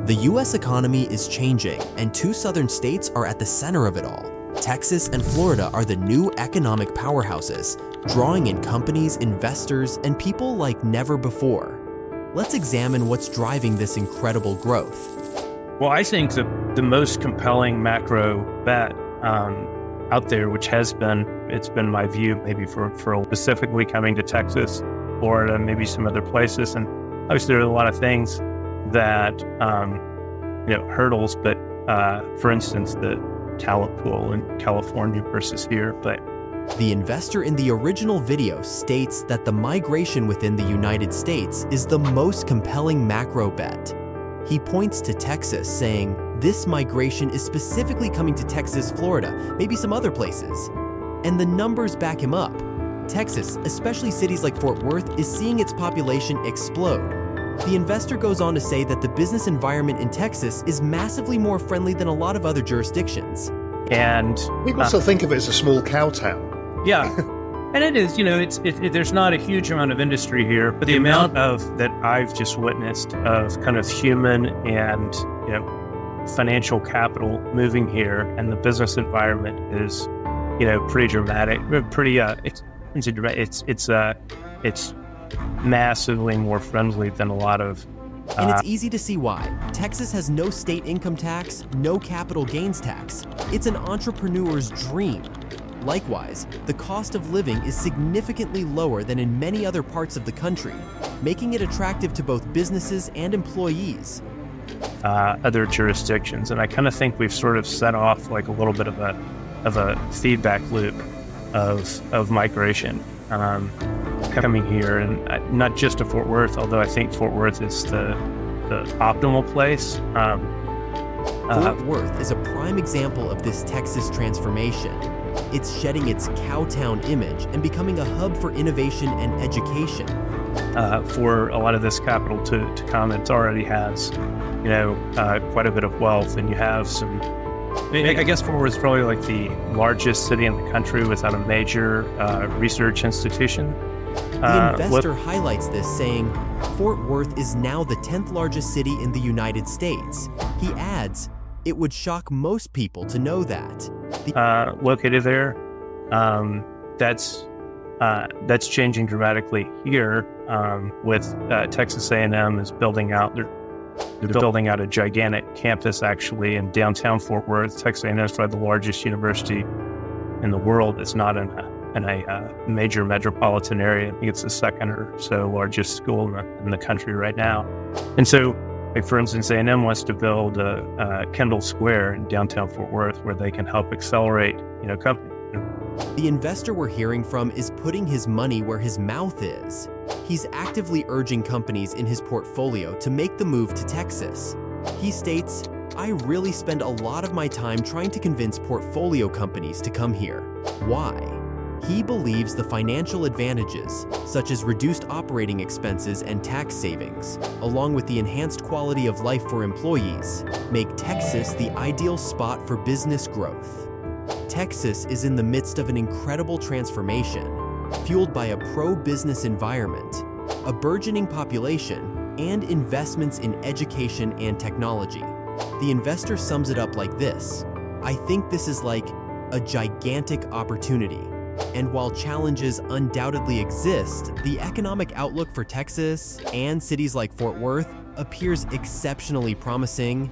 The US economy is changing, and two southern states are at the center of it all. Texas and Florida are the new economic powerhouses, drawing in companies, investors, and people like never before. Let's examine what's driving this incredible growth. Well, I think the most compelling macro bet out there, which it's been my view maybe for specifically coming to Texas, Florida, maybe some other places. And obviously there are a lot of things that, hurdles, but for instance, the talent pool in California versus here. But the investor in the original video states that the migration within the United States is the most compelling macro bet. He points to Texas, saying, this migration is specifically coming to Texas, Florida, maybe some other places. And the numbers back him up. Texas, especially cities like Fort Worth, is seeing its population explode. The investor goes on to say that the business environment in Texas is massively more friendly than a lot of other jurisdictions. And people still think of it as a small cow town. Yeah. And it is, there's not a huge amount of industry here, but the amount that I've just witnessed of kind of human and, financial capital moving here, and the business environment is, pretty dramatic, it's massively more friendly than a lot of. And it's easy to see why. Texas has no state income tax, no capital gains tax. It's an entrepreneur's dream. Likewise, the cost of living is significantly lower than in many other parts of the country, making it attractive to both businesses and employees. Other jurisdictions, and I kind of think we've sort of set off like a little bit of a feedback loop of migration coming here, and not just to Fort Worth, although I think Fort Worth is the optimal place. Fort Worth is a prime example of this Texas transformation. It's shedding its cowtown image and becoming a hub for innovation and education. For a lot of this capital to come, it already has, quite a bit of wealth, and you have some. I guess Fort Worth is probably like the largest city in the country without a major research institution. The investor highlights this, saying, Fort Worth is now the 10th largest city in the United States. He adds, it would shock most people to know that. Located there, that's changing dramatically here with Texas A&M is building out. They're building out a gigantic campus actually in downtown Fort Worth. Texas A&M is probably the largest university in the world. It's not in a major metropolitan area. I think it's the second or so largest school in the country right now. And so, like for instance, A&M wants to build a Kendall Square in downtown Fort Worth where they can help accelerate, company. The investor we're hearing from is putting his money where his mouth is. He's actively urging companies in his portfolio to make the move to Texas. He states, I really spend a lot of my time trying to convince portfolio companies to come here. Why? He believes the financial advantages, such as reduced operating expenses and tax savings, along with the enhanced quality of life for employees, make Texas the ideal spot for business growth. Texas is in the midst of an incredible transformation, fueled by a pro-business environment, a burgeoning population, and investments in education and technology. The investor sums it up like this: I think this is like a gigantic opportunity. And while challenges undoubtedly exist, the economic outlook for Texas and cities like Fort Worth appears exceptionally promising